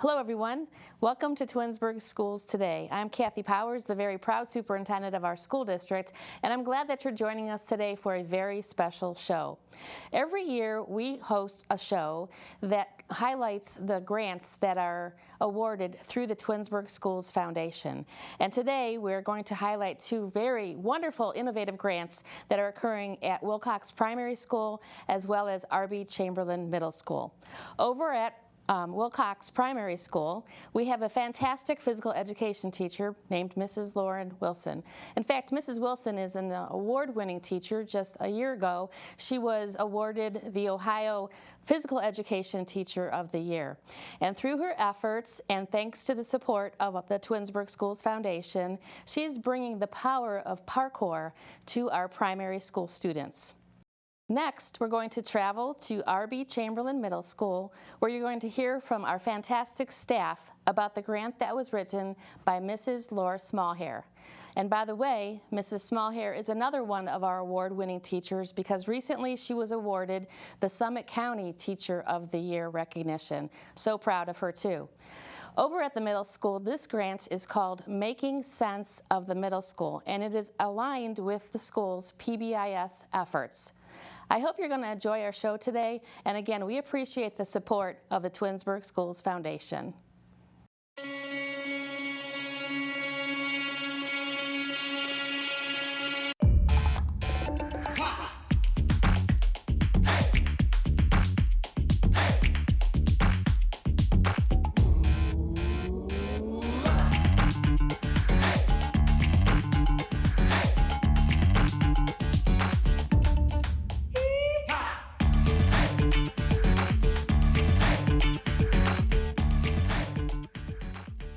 Hello everyone, welcome to Twinsburg Schools Today. I'm Kathi Powers, the very proud superintendent of our school district, and I'm glad that you're joining us today for a very special show. Every year we host a show that highlights the grants that are awarded through the Twinsburg Schools Foundation. And today we're going to highlight two very wonderful, innovative grants that are occurring at Wilcox Primary School as well as R.B. Chamberlain Middle School. Over at Wilcox Primary School, we have a fantastic physical education teacher named Mrs. Lauren Wilson. In fact, Mrs. Wilson is an award-winning teacher. Just a year ago, she was awarded the Ohio Physical Education Teacher of the Year. And through her efforts, and thanks to the support of the Twinsburg Schools Foundation, she is bringing the power of parkour to our primary school students. Next, we're going to travel to R.B. Chamberlain Middle School, where you're going to hear from our fantastic staff about the grant that was written by Mrs. Laura Smallhair. And by the way, Mrs. Smallhair is another one of our award-winning teachers because recently she was awarded the Summit County Teacher of the Year recognition. So proud of her too. Over at the middle school, this grant is called Making Sense of the Middle School, and it is aligned with the school's PBIS efforts. I hope you're going to enjoy our show today, and again, we appreciate the support of the Twinsburg Schools Foundation.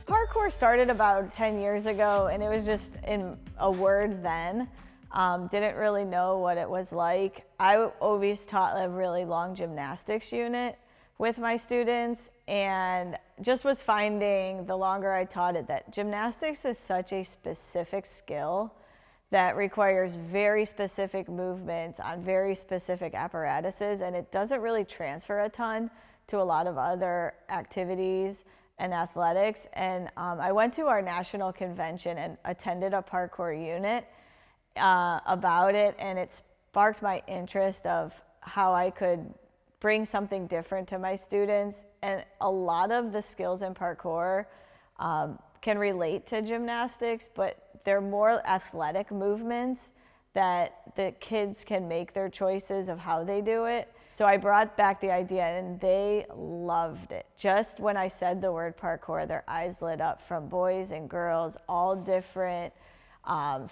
Parkour started about 10 years ago, and it was just in a word then. Didn't really know what it was like. I always taught a really long gymnastics unit with my students, and just was finding the longer I taught it that gymnastics is such a specific skill that requires very specific movements on very specific apparatuses, and it doesn't really transfer a ton to a lot of other activities and athletics. And I went to our national convention and attended a parkour unit about it, and it sparked my interest of how I could bring something different to my students. And a lot of the skills in parkour can relate to gymnastics, but they're more athletic movements that the kids can make their choices of how they do it. So I brought back the idea, and they loved it. Just when I said the word parkour, their eyes lit up, from boys and girls, all different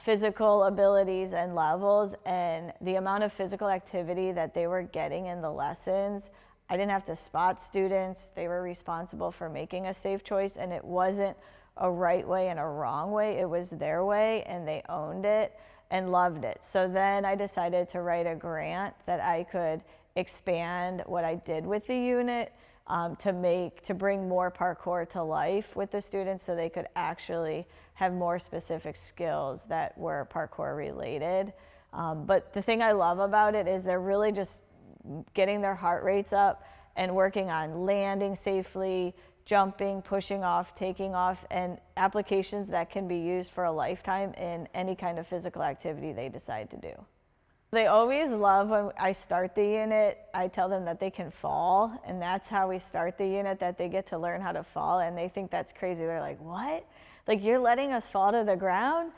physical abilities and levels, and the amount of physical activity that they were getting in the lessons. I didn't have to spot students. They were responsible for making a safe choice, and it wasn't a right way and a wrong way. It was their way, and they owned it and loved it. So then I decided to write a grant that I could expand what I did with the unit to bring more parkour to life with the students, so they could actually have more specific skills that were parkour related. But the thing I love about it is they're really just getting their heart rates up and working on landing safely, jumping, pushing off, taking off, and applications that can be used for a lifetime in any kind of physical activity they decide to do. They always love when I start the unit. I tell them that they can fall, and that's how we start the unit, that they get to learn how to fall, and they think that's crazy. They're like, what? Like, you're letting us fall to the ground?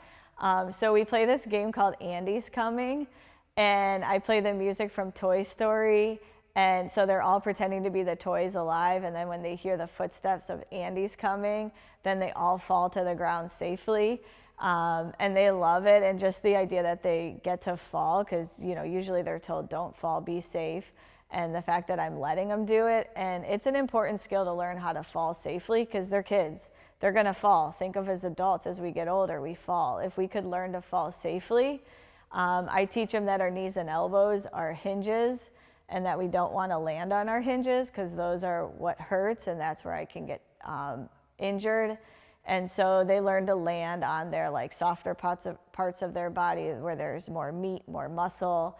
So we play this game called Andy's Coming, and I play the music from Toy Story, and so they're all pretending to be the toys alive, and then when they hear the footsteps of Andy's coming, then they all fall to the ground safely. And they love it, and just the idea that they get to fall, because usually they're told don't fall, be safe, and the fact that I'm letting them do it. And it's an important skill to learn how to fall safely, because they're kids, they're gonna fall. Think of as adults, as we get older, we fall. If we could learn to fall safely, I teach them that our knees and elbows are hinges, and that we don't want to land on our hinges, because those are what hurts, and that's where I can get injured. And so they learn to land on their softer parts of their body where there's more meat, more muscle,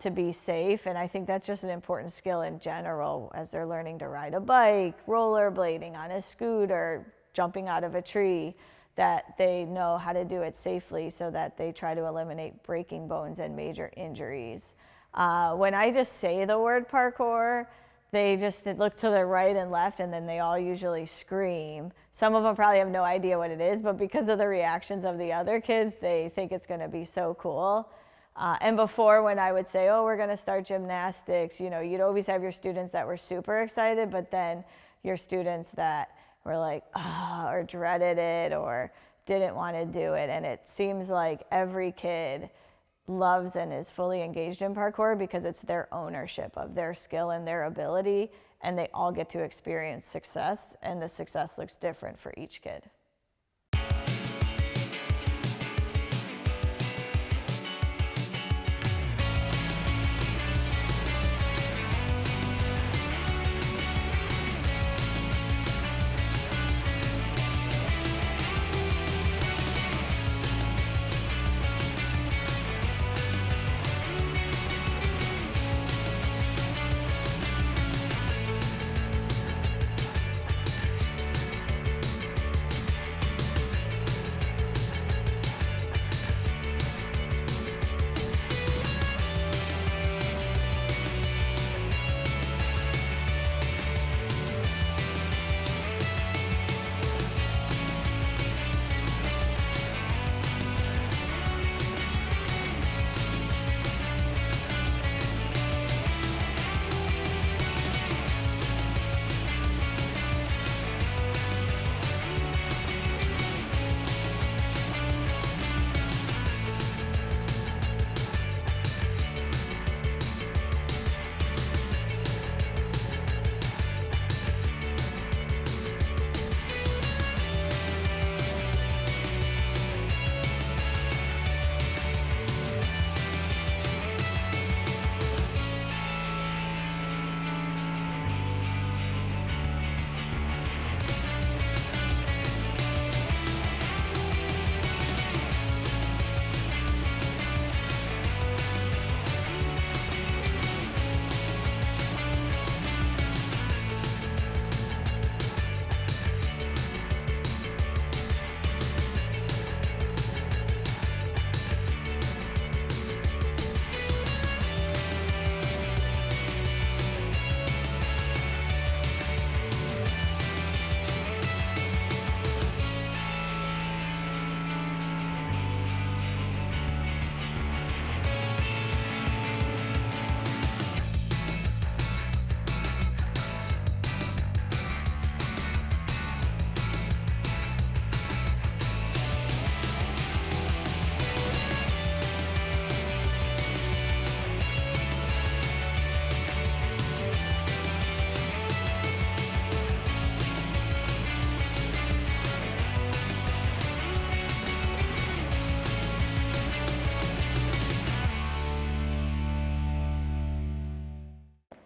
to be safe. And I think that's just an important skill in general as they're learning to ride a bike, rollerblading, on a scooter, jumping out of a tree, that they know how to do it safely so that they try to eliminate breaking bones and major injuries. When I just say the word parkour, they look to the right and left, and then they all usually scream. Some of them probably have no idea what it is, but because of the reactions of the other kids, they think it's gonna be so cool. And before, when I would say, oh, we're gonna start gymnastics, you know, you'd always have your students that were super excited, but then your students that were like, oh, or dreaded it, or didn't wanna do it. And it seems like every kid loves and is fully engaged in parkour because it's their ownership of their skill and their ability, and they all get to experience success, and the success looks different for each kid.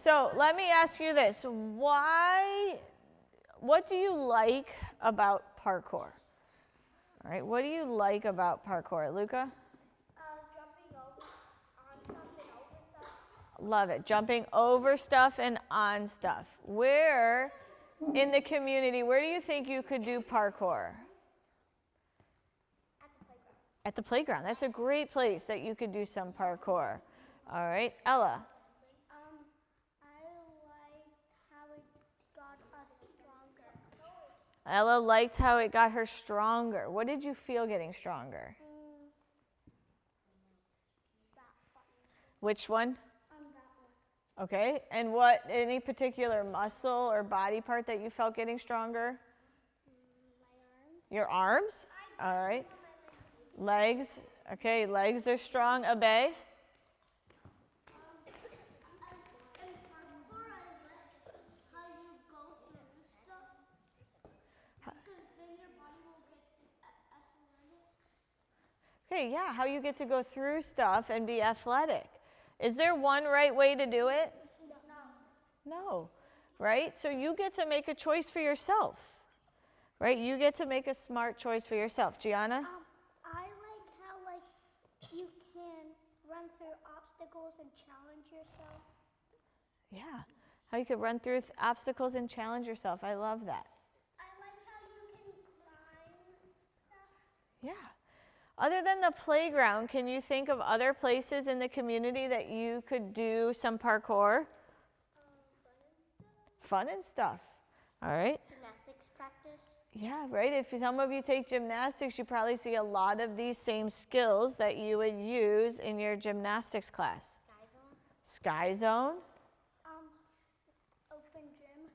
So let me ask you this. What do you like about parkour? All right, what do you like about parkour? Luca? Jumping over on stuff and over stuff. Love it, jumping over stuff and on stuff. Where in the community, where do you think you could do parkour? At the playground. At the playground, that's a great place that you could do some parkour. All right, Ella? I liked how it got us stronger. Ella liked how it got her stronger. What did you feel getting stronger? That one. Which one? That one. Okay, and any particular muscle or body part that you felt getting stronger? My arms. Your arms? All right. Legs. Okay, legs are strong. Abe? Okay, yeah, how you get to go through stuff and be athletic. Is there one right way to do it? No, right? So you get to make a choice for yourself, right? You get to make a smart choice for yourself. Gianna? I like how you can run through obstacles obstacles and challenge yourself. Yeah, how you could run through obstacles and challenge yourself. I love that. I like how you can climb stuff. Yeah. Other than the playground, can you think of other places in the community that you could do some parkour? Fun and stuff. All right. Gymnastics practice. Yeah, right. If some of you take gymnastics, you probably see a lot of these same skills that you would use in your gymnastics class. Sky zone. Sky zone. Open gym.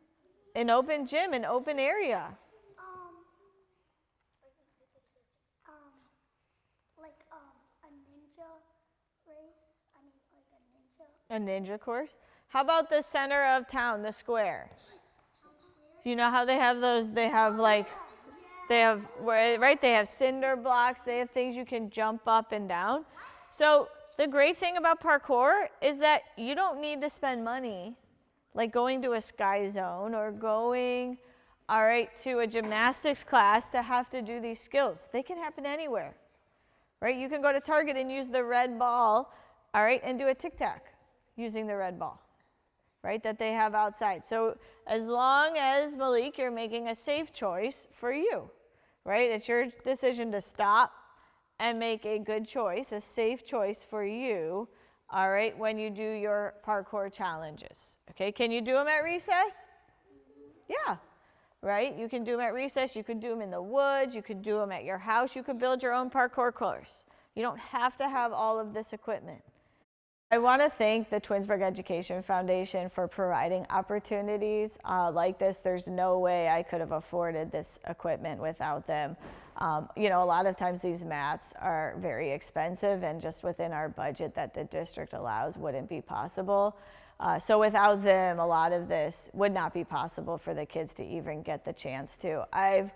An open gym, an open area. Like a ninja race. I mean, like a ninja. A ninja course. How about the center of town, the square? You know how they have those, they have like, they have, right, they have cinder blocks, they have things you can jump up and down. So the great thing about parkour is that you don't need to spend money, like going to a Sky Zone or going, all right, to a gymnastics class to have to do these skills. They can happen anywhere, right? You can go to Target and use the red ball, all right, and do a tic-tac using the red ball, right, that they have outside. So as long as, Malik, you're making a safe choice for you, right? It's your decision to stop and make a good choice, a safe choice for you, all right, when you do your parkour challenges. Okay, can you do them at recess? Yeah, right? You can do them at recess, you could do them in the woods, you could do them at your house, you could build your own parkour course. You don't have to have all of this equipment. I want to thank the Twinsburg Education Foundation for providing opportunities like this. There's no way I could have afforded this equipment without them. You know, a lot of times these mats are very expensive, and just within our budget that the district allows wouldn't be possible. So without them, a lot of this would not be possible for the kids to even get the chance to. I've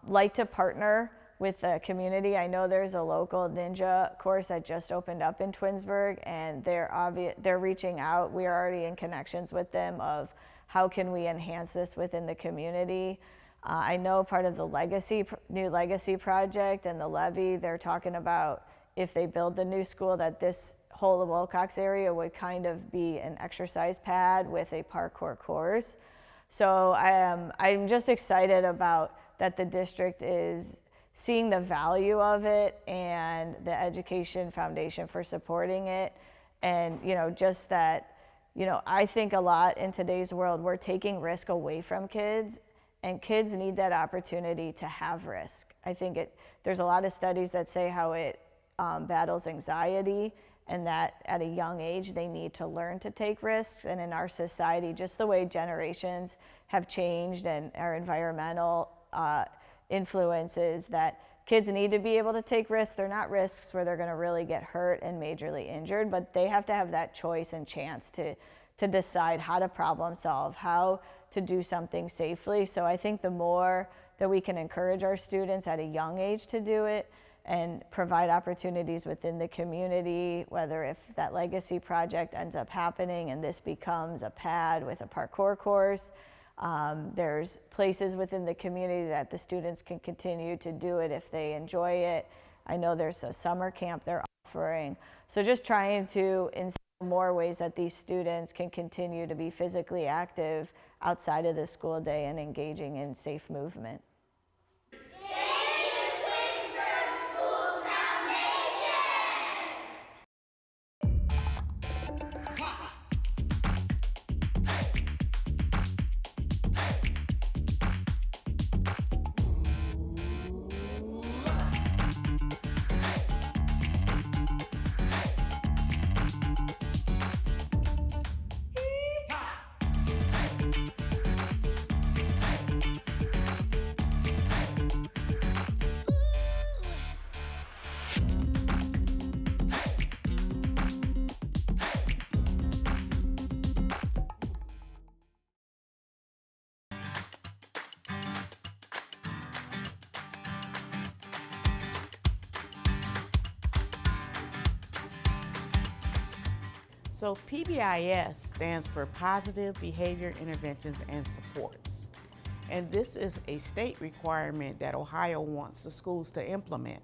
liked to partner with the community. I know there's a local ninja course that just opened up in Twinsburg, and they're reaching out. We are already in connections with them of how can we enhance this within the community. I know part of the new legacy project and the levy, they're talking about if they build the new school that this whole of Wilcox area would kind of be an exercise pad with a parkour course. So I'm just excited about that the district is seeing the value of it, and the Education Foundation for supporting it. And, you know, just that, you know, I think a lot in today's world, we're taking risk away from kids, and kids need that opportunity to have risk. I think there's a lot of studies that say how it battles anxiety, and that at a young age, they need to learn to take risks. And in our society, just the way generations have changed and our environmental influences, that kids need to be able to take risks. They're not risks where they're going to really get hurt and majorly injured, but they have to have that choice and chance to decide how to problem solve, how to do something safely. So I think the more that we can encourage our students at a young age to do it and provide opportunities within the community, whether if that legacy project ends up happening and this becomes a pad with a parkour course, there's places within the community that the students can continue to do it if they enjoy it. I know there's a summer camp they're offering. So just trying to instill more ways that these students can continue to be physically active outside of the school day and engaging in safe movement. So PBIS stands for Positive Behavior Interventions and Supports. And this is a state requirement that Ohio wants the schools to implement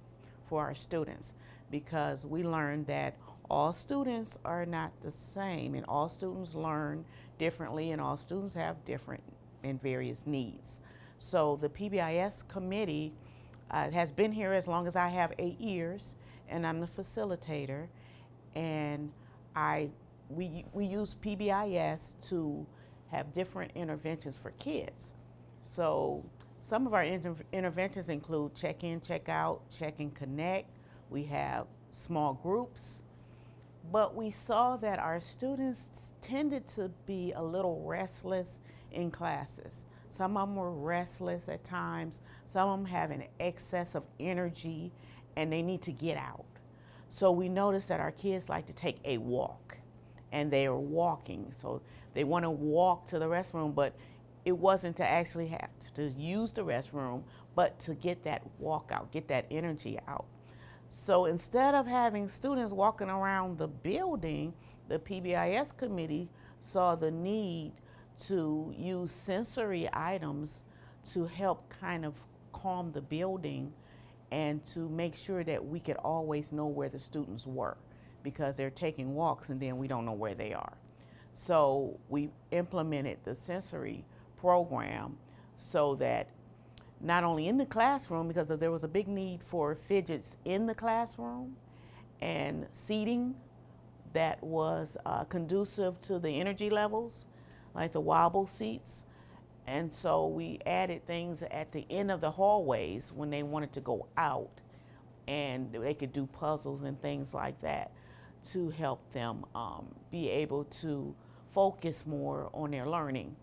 for our students, because we learned that all students are not the same, and all students learn differently, and all students have different and various needs. So the PBIS committee has been here as long as I have, 8 years, and I'm the facilitator. And we use PBIS to have different interventions for kids. So some of our interventions include check-in, check-out, check and connect. We have small groups, but we saw that our students tended to be a little restless in classes. Some of them were restless at times. Some of them have an excess of energy and they need to get out. So we noticed that our kids like to take a walk, and they are walking. So they want to walk to the restroom, but it wasn't to actually have to use the restroom, but to get that walk out, get that energy out. So instead of having students walking around the building, the PBIS committee saw the need to use sensory items to help kind of calm the building and to make sure that we could always know where the students were, because they're taking walks and then we don't know where they are. So we implemented the sensory program so that not only in the classroom, because there was a big need for fidgets in the classroom and seating that was conducive to the energy levels, like the wobble seats. And so we added things at the end of the hallways when they wanted to go out, and they could do puzzles and things like that to help them be able to focus more on their learning.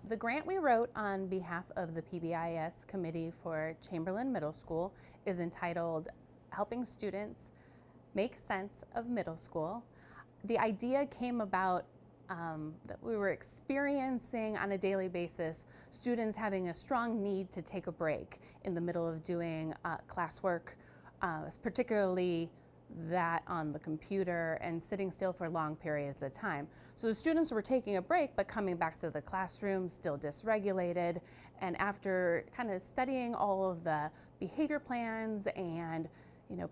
The grant we wrote on behalf of the PBIS Committee for Chamberlain Middle School is entitled Helping Students Make Sense of Middle School. The idea came about that we were experiencing on a daily basis students having a strong need to take a break in the middle of doing classwork, particularly that on the computer and sitting still for long periods of time. So the students were taking a break but coming back to the classroom still dysregulated, and after kind of studying all of the behavior plans and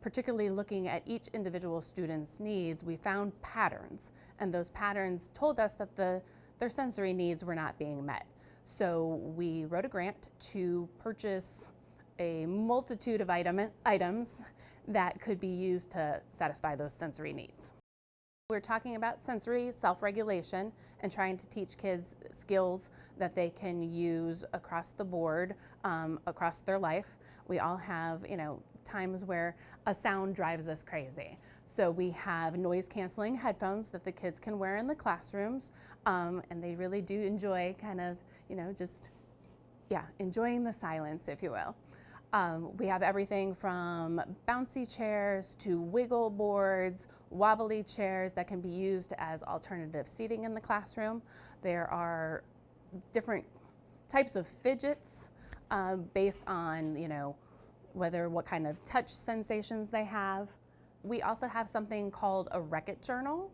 particularly looking at each individual student's needs, we found patterns, and those patterns told us that their sensory needs were not being met. So we wrote a grant to purchase a multitude of items that could be used to satisfy those sensory needs. We're talking about sensory self-regulation and trying to teach kids skills that they can use across the board, across their life. We all have, times where a sound drives us crazy. So we have noise-canceling headphones that the kids can wear in the classrooms, and they really do enjoy kind of, enjoying the silence, if you will. We have everything from bouncy chairs to wiggle boards, wobbly chairs that can be used as alternative seating in the classroom. There are different types of fidgets based on, what kind of touch sensations they have. We also have something called a Wreck-It journal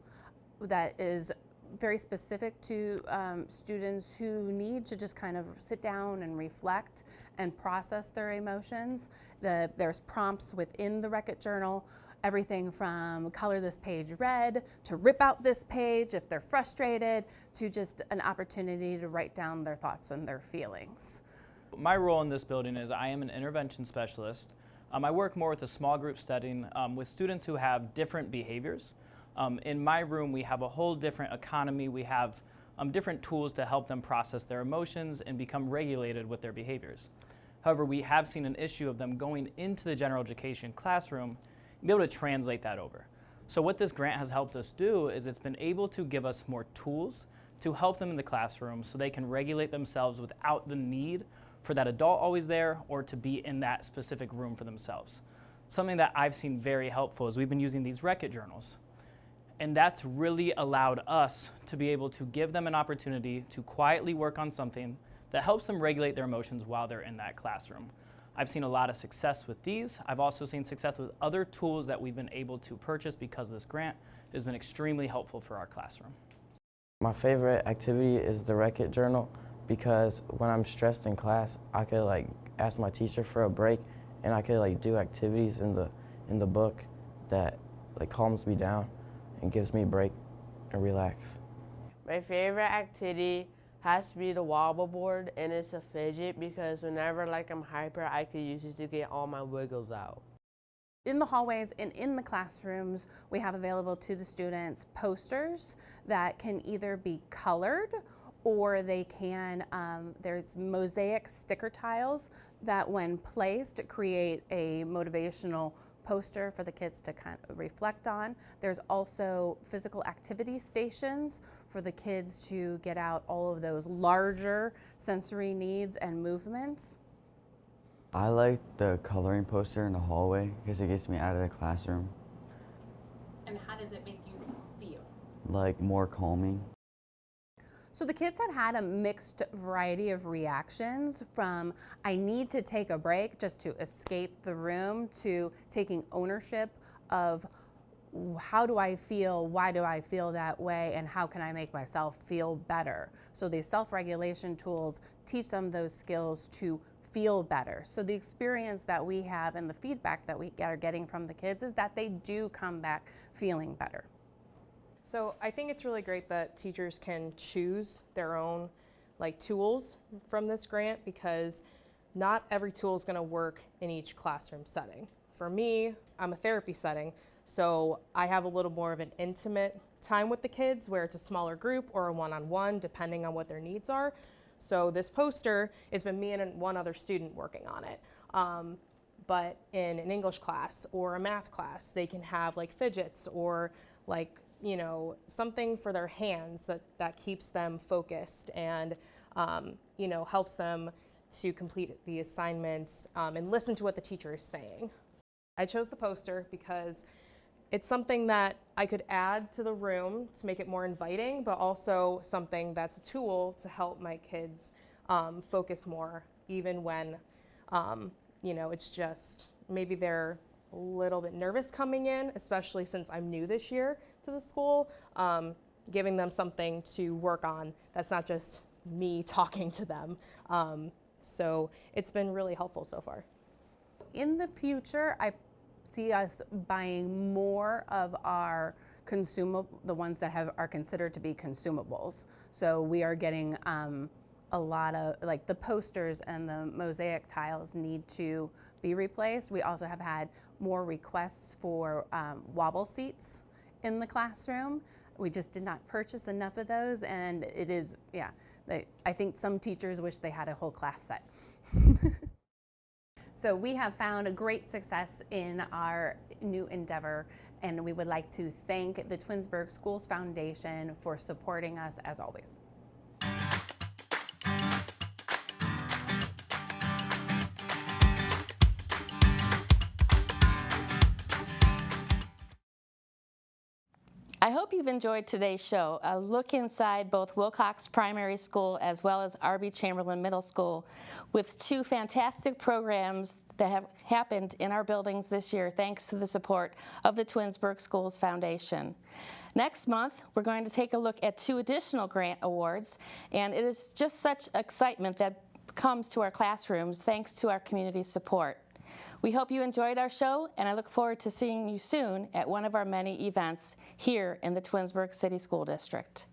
that is very specific to students who need to just kind of sit down and reflect and process their emotions. There's prompts within the Wreck-It journal, everything from color this page red to rip out this page if they're frustrated, to just an opportunity to write down their thoughts and their feelings. My role in this building is I am an intervention specialist. I work more with a small group setting with students who have different behaviors. In my room, we have a whole different economy. We have different tools to help them process their emotions and become regulated with their behaviors. However, we have seen an issue of them going into the general education classroom and be able to translate that over. So what this grant has helped us do is it's been able to give us more tools to help them in the classroom so they can regulate themselves without the need for that adult always there or to be in that specific room for themselves. Something that I've seen very helpful is we've been using these Wreck-It journals. And that's really allowed us to be able to give them an opportunity to quietly work on something that helps them regulate their emotions while they're in that classroom. I've seen a lot of success with these. I've also seen success with other tools that we've been able to purchase because this grant has been extremely helpful for our classroom. My favorite activity is the Wreck-It journal, because when I'm stressed in class, I could ask my teacher for a break, and I could do activities in the book that calms me down. It gives me a break and relax. My favorite activity has to be the wobble board, and it's a fidget because whenever I'm hyper, I could use it to get all my wiggles out. In the hallways and in the classrooms, we have available to the students posters that can either be colored or they can, there's mosaic sticker tiles that when placed create a motivational poster for the kids to kind of reflect on. There's also physical activity stations for the kids to get out all of those larger sensory needs and movements. I like the coloring poster in the hallway because it gets me out of the classroom. And how does it make you feel? Like more calming. So the kids have had a mixed variety of reactions, from I need to take a break just to escape the room to taking ownership of how do I feel, why do I feel that way, and how can I make myself feel better. So these self-regulation tools teach them those skills to feel better. So the experience that we have and the feedback that we are getting from the kids is that they do come back feeling better. So I think it's really great that teachers can choose their own tools from this grant, because not every tool is going to work in each classroom setting. For me, I'm a therapy setting, so I have a little more of an intimate time with the kids where it's a smaller group or a one-on-one depending on what their needs are. So this poster has been me and one other student working on it. But in an English class or a math class, they can have fidgets or something for their hands that keeps them focused and helps them to complete the assignments and listen to what the teacher is saying. I chose the poster because it's something that I could add to the room to make it more inviting, but also something that's a tool to help my kids focus more, even when it's just maybe they're a little bit nervous coming in, especially since I'm new this year to the school, giving them something to work on that's not just me talking to them. So it's been really helpful so far. In the future, I see us buying more of our the ones that are considered to be consumables. So we are getting a lot of, the posters and the mosaic tiles need to be replaced. We also have had more requests for wobble seats in the classroom. We just did not purchase enough of those, and it is, I think some teachers wish they had a whole class set. So we have found a great success in our new endeavor, and we would like to thank the Twinsburg Schools Foundation for supporting us as always. I hope you've enjoyed today's show, a look inside both Wilcox Primary School as well as R.B. Chamberlain Middle School, with two fantastic programs that have happened in our buildings this year thanks to the support of the Twinsburg Schools Foundation. Next month, we're going to take a look at two additional grant awards, and it is just such excitement that comes to our classrooms thanks to our community support. We hope you enjoyed our show, and I look forward to seeing you soon at one of our many events here in the Twinsburg City School District.